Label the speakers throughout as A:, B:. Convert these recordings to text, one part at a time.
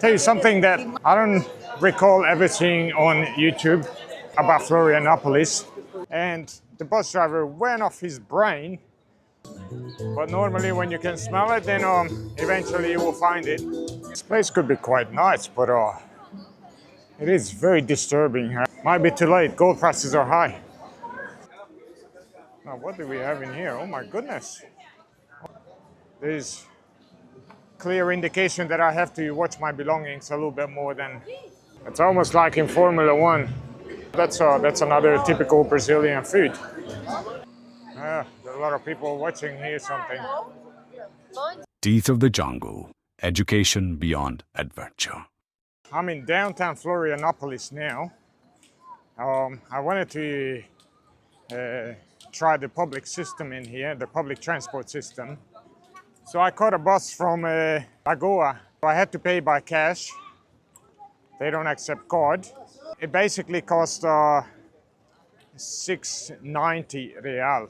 A: Tell you something that I don't recall everything on YouTube about Florianopolis, and the bus driver went off his brain. But normally, when you can smell it, then eventually you will find it. This place could be quite nice, but it is very disturbing. Might be too late. Gold prices are high. Now, what do we have in here? Oh my goodness! There's clear indication that I have to watch my belongings a little bit more than. It's almost like in Formula One. That's another typical Brazilian food. There are a lot of people watching here something.
B: Teeth of the jungle. Education beyond adventure.
A: I'm in downtown Florianopolis now. I wanted to try the public system in here, the public transport system. So I caught a bus from Lagoa. I had to pay by cash. They don't accept card. It basically cost 690 real.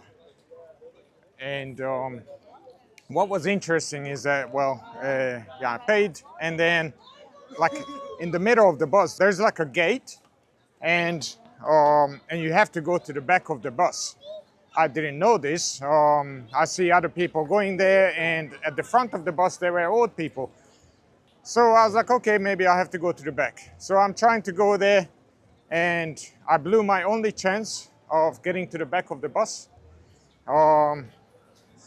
A: And what was interesting is that, I paid, and then, like, in the middle of the bus, there's like a gate, and you have to go to the back of the bus. I didn't know this. I see other people going there, and at the front of the bus, there were old people. So I was like, okay, maybe I have to go to the back. So I'm trying to go there, and I blew my only chance of getting to the back of the bus.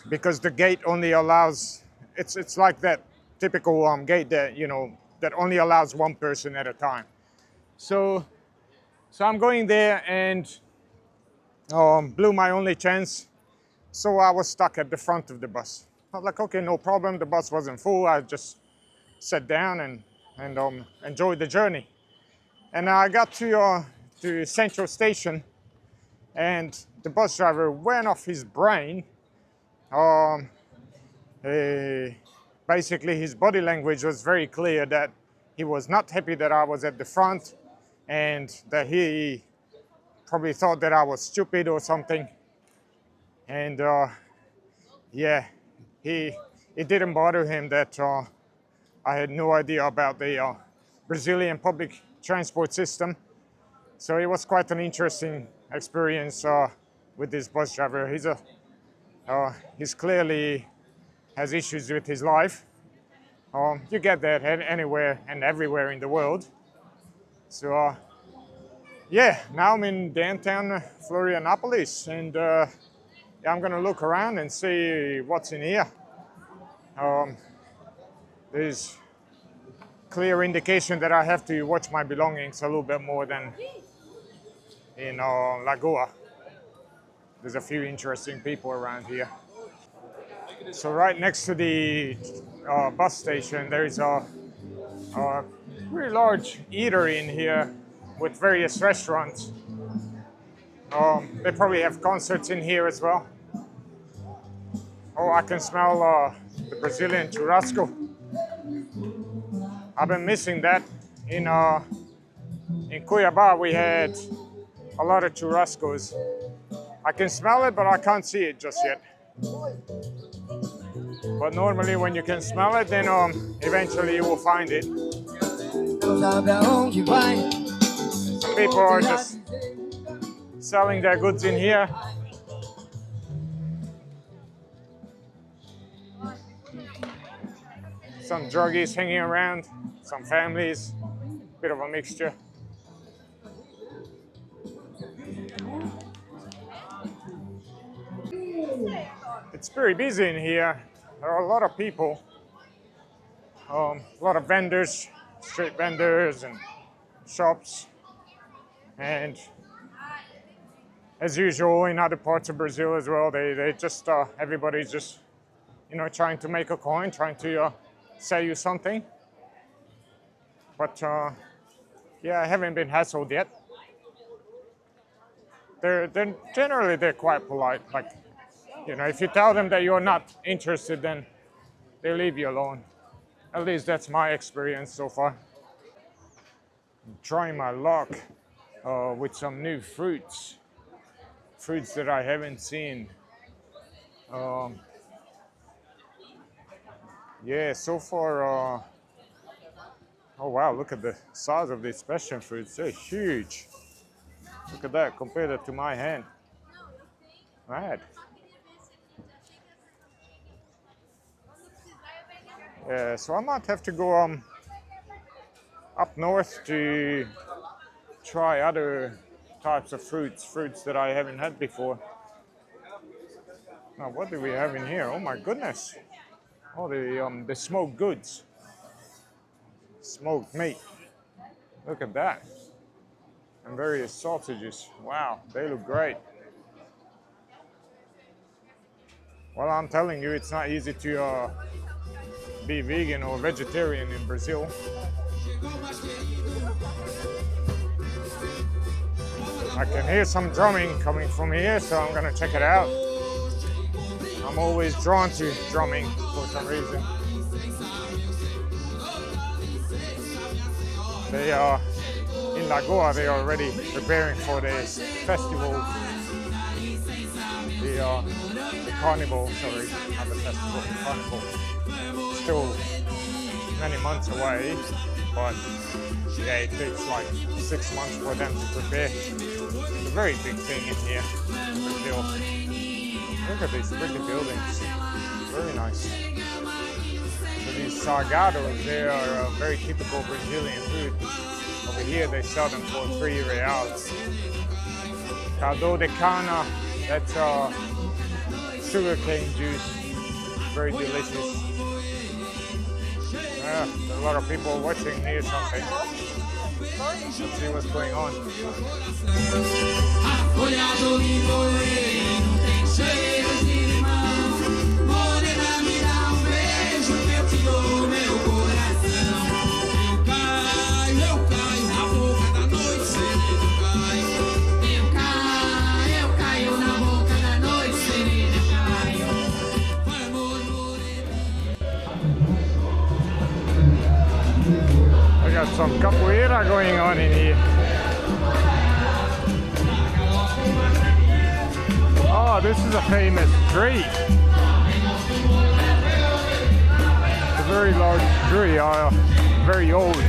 A: Because the gate only allows, it's like that typical gate that, that only allows one person at a time. So I'm going there and blew my only chance. So I was stuck at the front of the bus. I was like, okay, no problem. The bus wasn't full. I just sat down and enjoyed the journey. And I got to Central Station, and the bus driver went off his brain. Basically, his body language was very clear that he was not happy that I was at the front, and that he probably thought that I was stupid or something. And it didn't bother him that I had no idea about the Brazilian public transport system. So it was quite an interesting experience with this bus driver. He's clearly has issues with his life. You get that anywhere and everywhere in the world. So now I'm in downtown Florianopolis, and I'm gonna look around and see what's in here. There's clear indication that I have to watch my belongings a little bit more than in Lagoa. There's a few interesting people around here. So right next to the bus station, there is a really large eatery in here with various restaurants. They probably have concerts in here as well. Oh, I can smell the Brazilian churrasco. I've been missing that. In Cuiabá, we had a lot of churrascos. I can smell it, but I can't see it just yet. But normally, when you can smell it, then eventually you will find it. Some people are just selling their goods in here. Some druggies hanging around, some families, bit of a mixture. It's very busy in here. There are a lot of people, a lot of vendors, street vendors and shops. And as usual in other parts of Brazil as well, they just, everybody's just, trying to make a coin, trying to sell you something. But I haven't been hassled yet. They're generally quite polite. Like, if you tell them that you're not interested, then they leave you alone. At least that's my experience so far. I'm trying my luck with some new fruits that I haven't seen. So far Oh wow, look at the size of these passion fruits. They're huge. Look at that, compare that to my hand. Mad. Yeah, so I might have to go up north to try other types of fruits that I haven't had before. Now, what do we have in here? Oh my goodness! Oh, the smoked goods, smoked meat. Look at that, and various sausages. Wow, they look great. Well, I'm telling you, it's not easy to be vegan or vegetarian in Brazil. I can hear some drumming coming from here, so I'm gonna check it out. I'm always drawn to drumming for some reason. They are in Lagoa. They are already preparing for this festival, the carnival. Sorry, not the festival, the carnival. Still many months away, but yeah, it takes like 6 months for them to prepare. It's a very big thing in here in Brazil. Look at these pretty buildings. Very nice. So these salgados, they are a very typical Brazilian food. Over here they sell them for 3 reals. Caldo de cana, that's sugarcane juice. Very delicious. Yeah, a lot of people watching here something. Let's see what's going on. I got some capoeira going on in here. Oh, this is a famous tree. It's a very large tree, very old.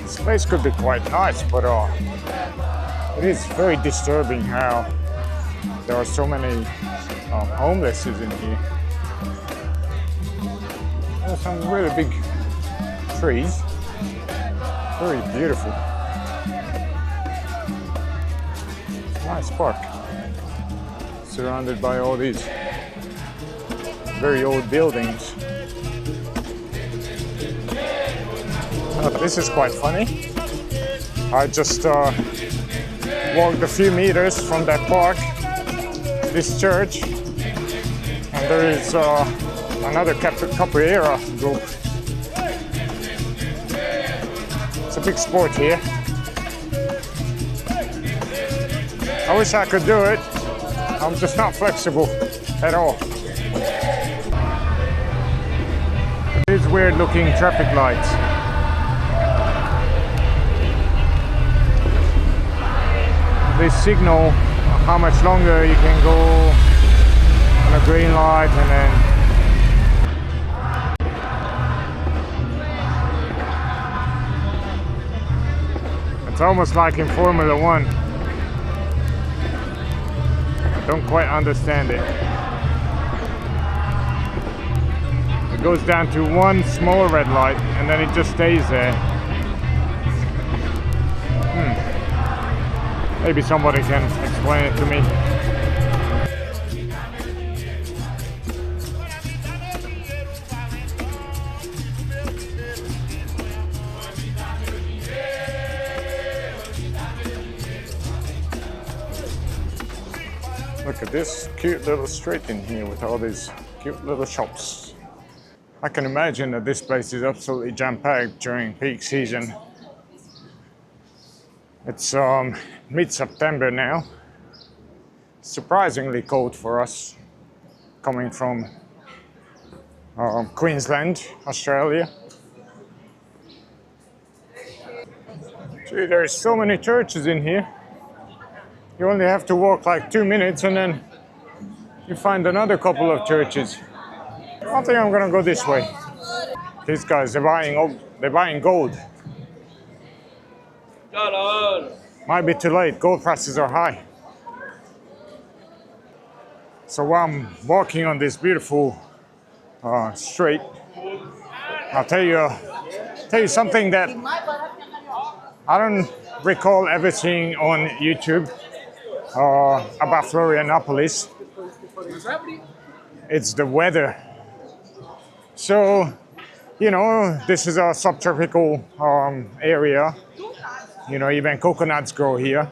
A: This place could be quite nice, but it is very disturbing how there are so many homeless in here. There are some really big trees, very beautiful. Nice park, surrounded by all these very old buildings. This is quite funny. I just walked a few meters from that park, this church, and there is another capoeira group. It's a big sport here. I wish I could do it. I'm just not flexible at all. These weird looking traffic lights. They signal how much longer you can go on a green light, and then it's almost like in Formula 1. I don't quite understand it. It goes down to one small red light and then it just stays there. Maybe somebody can explain it to me. Look at this cute little street in here with all these cute little shops. I can imagine that this place is absolutely jam-packed during peak season. It's mid-September now. Surprisingly cold for us, coming from Queensland, Australia. See, there's so many churches in here. You only have to walk like 2 minutes and then you find another couple of churches. I think I'm gonna go this way. These guys, they're buying gold. Might be too late, gold prices are high. So while I'm walking on this beautiful street, I'll tell you something that I don't recall ever seeing on YouTube about Florianopolis. It's the weather. So, this is a subtropical area. Even coconuts grow here.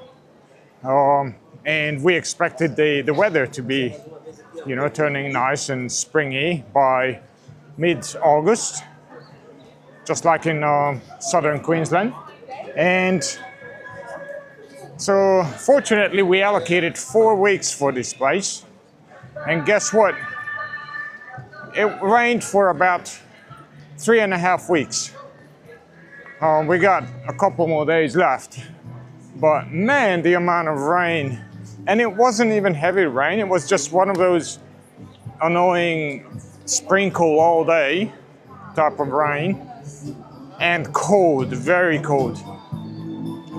A: And we expected the weather to be, turning nice and springy by mid-August, just like in southern Queensland. And so, fortunately, we allocated 4 weeks for this place. And guess what? It rained for about 3.5 weeks. We got a couple more days left. But man, the amount of rain. And it wasn't even heavy rain. It was just one of those annoying sprinkle all day type of rain. And cold, very cold.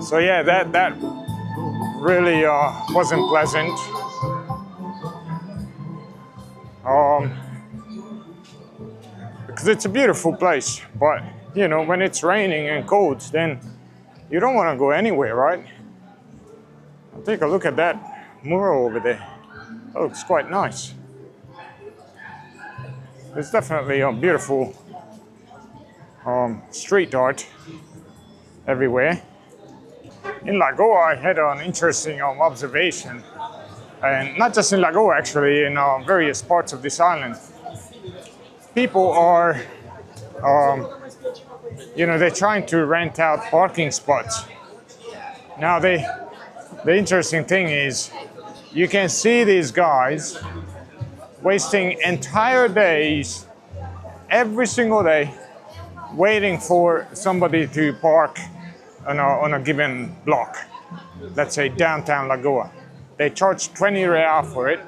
A: So yeah, that really wasn't pleasant. Because it's a beautiful place, but when it's raining and cold, then you don't want to go anywhere, right? I'll take a look at that mural over there. That looks quite nice. There's definitely a beautiful street art everywhere. In Lagoa, I had an interesting observation, and not just in Lagoa, actually, in various parts of this island. People are, they're trying to rent out parking spots. Now, the interesting thing is, you can see these guys wasting entire days, every single day, waiting for somebody to park on a given block. Let's say downtown Lagoa. They charge 20 real for it.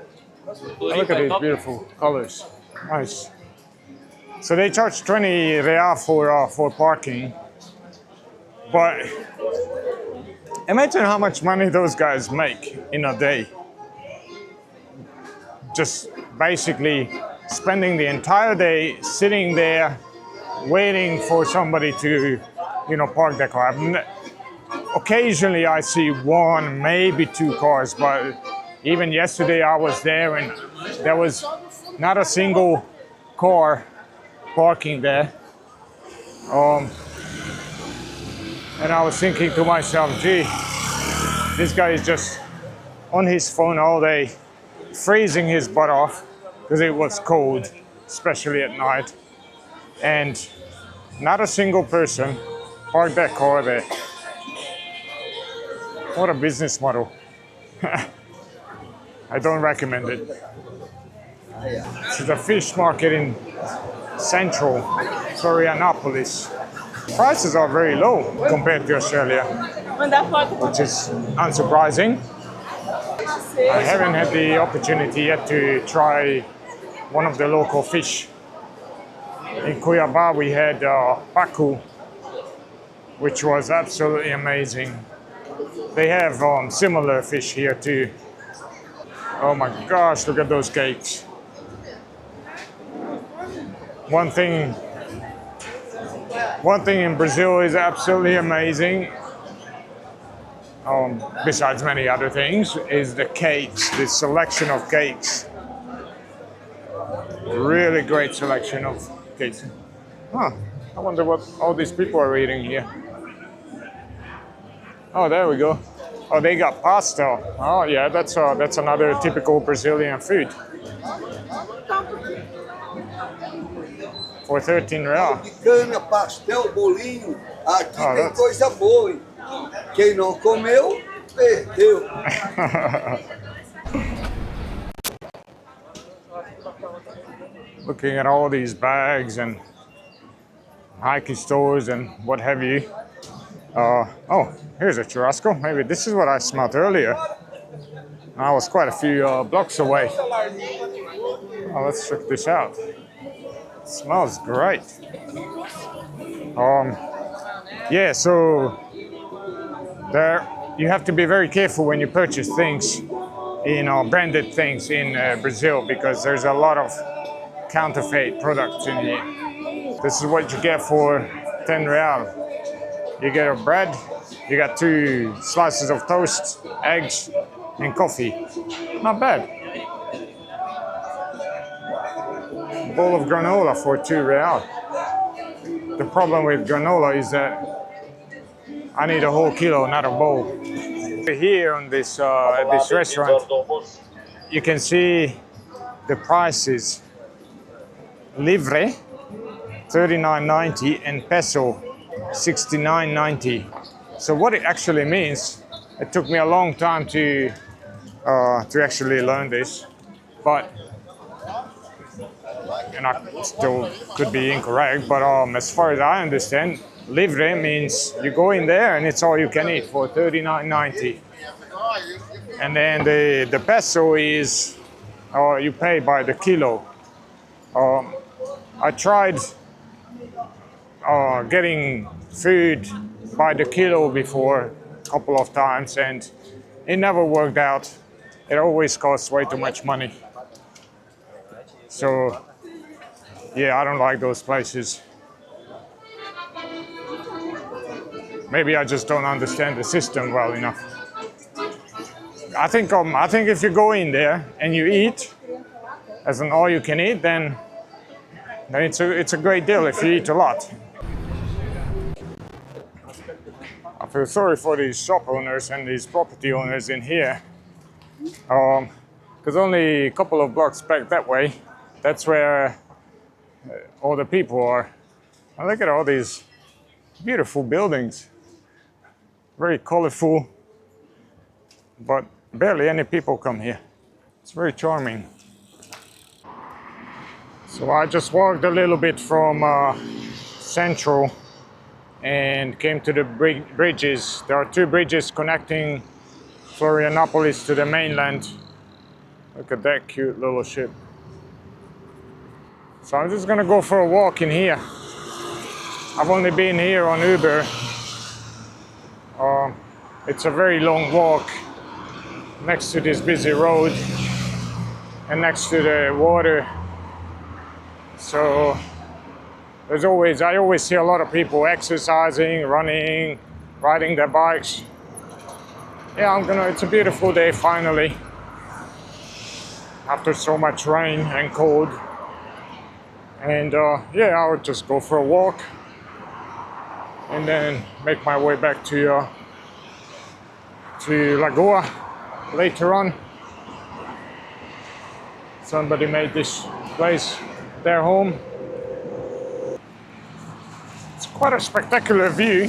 A: Look at these beautiful colors. Nice. So they charge 20 real for parking. But imagine how much money those guys make in a day. Just basically spending the entire day sitting there waiting for somebody to, park their car. Occasionally I see one, maybe 2 cars, but even yesterday I was there and there was not a single car parking there. And I was thinking to myself, gee, this guy is just on his phone all day, freezing his butt off because it was cold, especially at night. And not a single person parked their car there. What a business model. I don't recommend it. This is a fish market in central Florianopolis. Prices are very low compared to Australia, which is unsurprising. I haven't had the opportunity yet to try one of the local fish. In Cuiabá we had pacu, which was absolutely amazing. They have similar fish here too. Oh my gosh, look at those cakes. One thing in Brazil is absolutely amazing, besides many other things, is the cakes, the selection of cakes. Really great selection of cakes. Huh, I wonder what all these people are eating here. Oh, there we go. Oh, they got pasta. Oh, yeah, that's another typical Brazilian food. For 13 real.
C: Cana, pastel, bolinho. Aqui tem coisa boa, hein? Quem não comeu, perdeu.
A: Looking at all these bags and hiking stores and what have you. Oh, here's a churrasco. Maybe this is what I smelled earlier. I was quite a few blocks away. Oh, let's check this out. It smells great. Yeah, so there you have to be very careful when you purchase things, branded things in Brazil, because there's a lot of counterfeit products in here. This is what you get for 10 real. You get a bread, you got 2 slices of toast, eggs, and coffee. Not bad. A bowl of granola for 2 real. The problem with granola is that I need a whole kilo, not a bowl. Here on this this restaurant, you can see the prices. Livre, 39.90, and peso, 69.90. So what it actually means, it took me a long time to actually learn this, but and I still could be incorrect. But as far as I understand, livre means you go in there and it's all you can eat for 39.90. And then the peso is you pay by the kilo. I tried getting food by the kilo before a couple of times, and it never worked out. It always costs way too much money. So yeah, I don't like those places. Maybe I just don't understand the system well enough. I think if you go in there and you eat as an all you can eat, then it's a great deal if you eat a lot. I feel sorry for these shop owners and these property owners in here, because only a couple of blocks back that way, that's where all the people are. And look at all these beautiful buildings, very colorful, but barely any people come here. It's very charming. So I just walked a little bit from Central and came to the bridges. There are 2 bridges connecting Florianopolis to the mainland. Look at that cute little ship. So I'm just gonna go for a walk in here. I've only been here on Uber. It's a very long walk next to this busy road and next to the water. So I always see a lot of people exercising, running, riding their bikes. Yeah, it's a beautiful day finally. After so much rain and cold. And yeah, I would just go for a walk and then make my way back to Lagoa later on. Somebody made this place their home. It's quite a spectacular view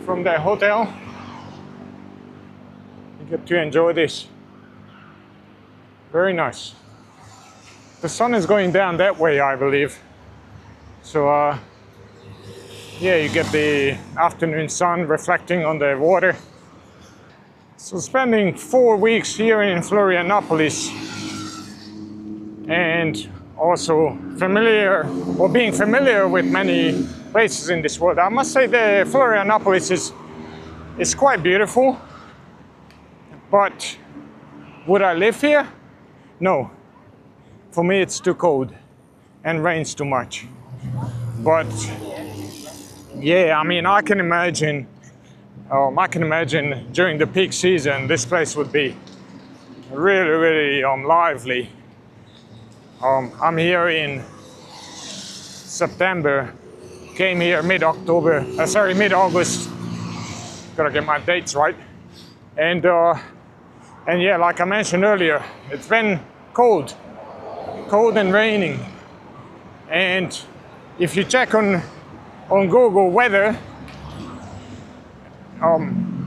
A: from their hotel. You get to enjoy this. Very nice. The sun is going down that way, I believe. So yeah, you get the afternoon sun reflecting on the water. So spending 4 weeks here in Florianopolis and also being familiar with many places in this world, I must say the Florianopolis is quite beautiful. But would I live here? No. For me, it's too cold and rains too much. But yeah, I mean, I can imagine during the peak season, this place would be really, really lively. I'm here in September, came here mid-August. Gotta get my dates right. And yeah, like I mentioned earlier, it's been cold and raining. And if you check on Google weather,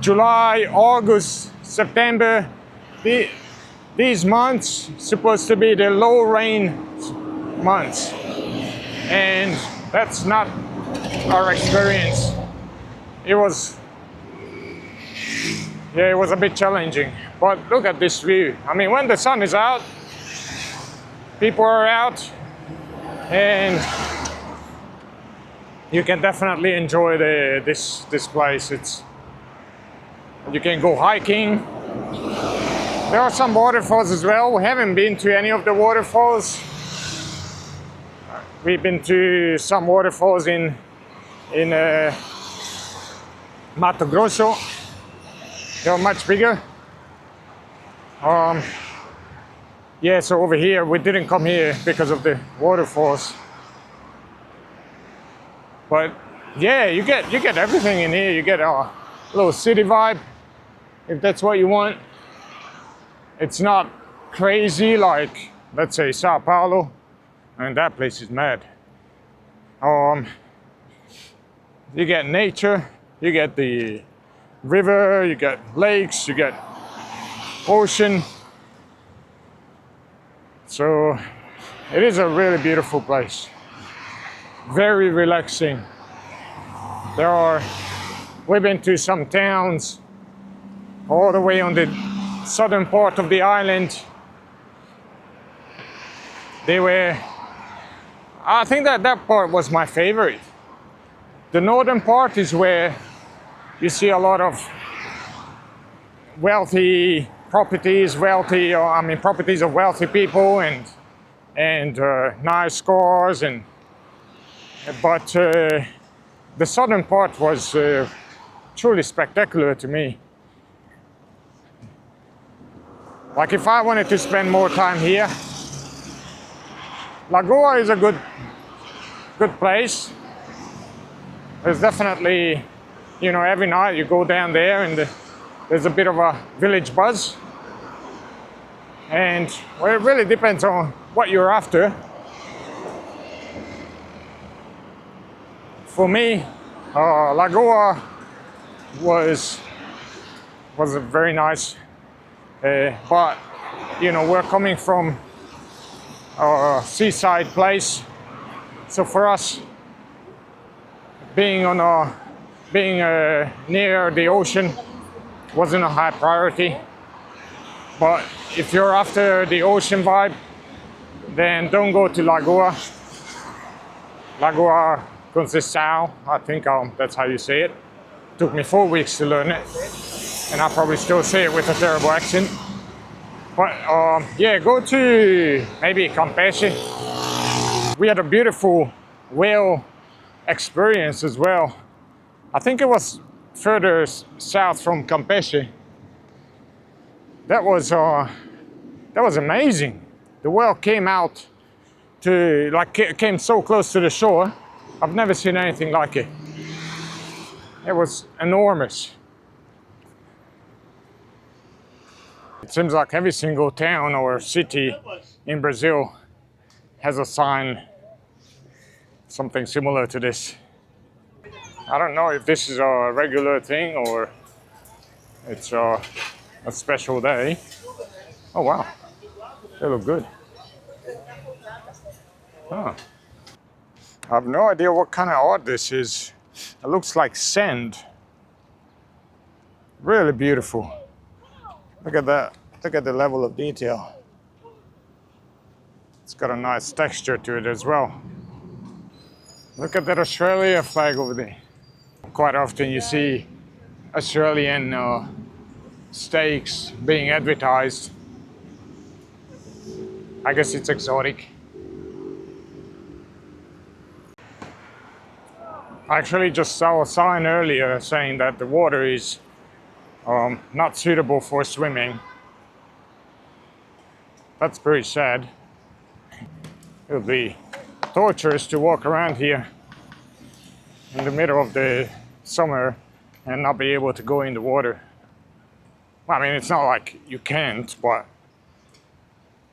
A: July, August, September, these months supposed to be the low rain months, and that's not our experience. it was, yeah, it was a bit challenging. But look at this view. I mean, when the sun is out, people are out, and you can definitely enjoy this place. You can go hiking. There are some waterfalls as well. We haven't been to any of the waterfalls. We've been to some waterfalls in Mato Grosso. They're much bigger. Yeah, so over here we didn't come here because of the waterfalls. But yeah, you get everything in here. You get a little city vibe, if that's what you want. It's not crazy like, let's say, Sao Paulo, and that place is mad. You get nature, you get the river, you get lakes, you get ocean. So it is a really beautiful place. Very relaxing. We've been to some towns all the way on the southern part of the island. I think that part was my favorite. The northern part is where you see a lot of wealthy properties, properties of wealthy people and nice cars, but the southern part was truly spectacular to me. Like, if I wanted to spend more time here, Lagoa is a good place. There's definitely, every night you go down there and there's a bit of a village buzz. And well, it really depends on what you're after. For me, Lagoa was a very nice, but we're coming from a seaside place, so for us, being near the ocean wasn't a high priority. But if you're after the ocean vibe, then don't go to Lagoa. Lagoa Conceição, I think that's how you say it. Took me 4 weeks to learn it, and I probably still say it with a terrible accent. But yeah, go to maybe Campeche. We had a beautiful whale experience as well. I think it was further south from Campeche. That was amazing. The whale came out came so close to the shore. I've never seen anything like it. It was enormous. It seems like every single town or city in Brazil has a sign, something similar to this. I don't know if this is a regular thing or it's a special day. Oh wow, they look good. Huh. I have no idea what kind of art this is. It looks like sand. Really beautiful. Look at that. Look at the level of detail. It's got a nice texture to it as well. Look at that Australia flag over there. Quite often you see Australian steaks being advertised. I guess it's exotic. I actually just saw a sign earlier saying that the water is not suitable for swimming. That's pretty sad. It would be torturous to walk around here in the middle of the summer and not be able to go in the water. I mean, it's not like you can't, but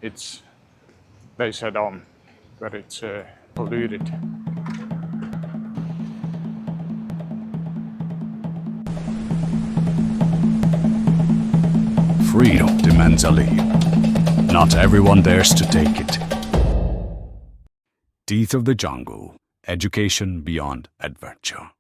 A: they said that it's polluted.
B: Freedom demands a leap. Not everyone dares to take it. Teeth of the Jungle. Education beyond adventure.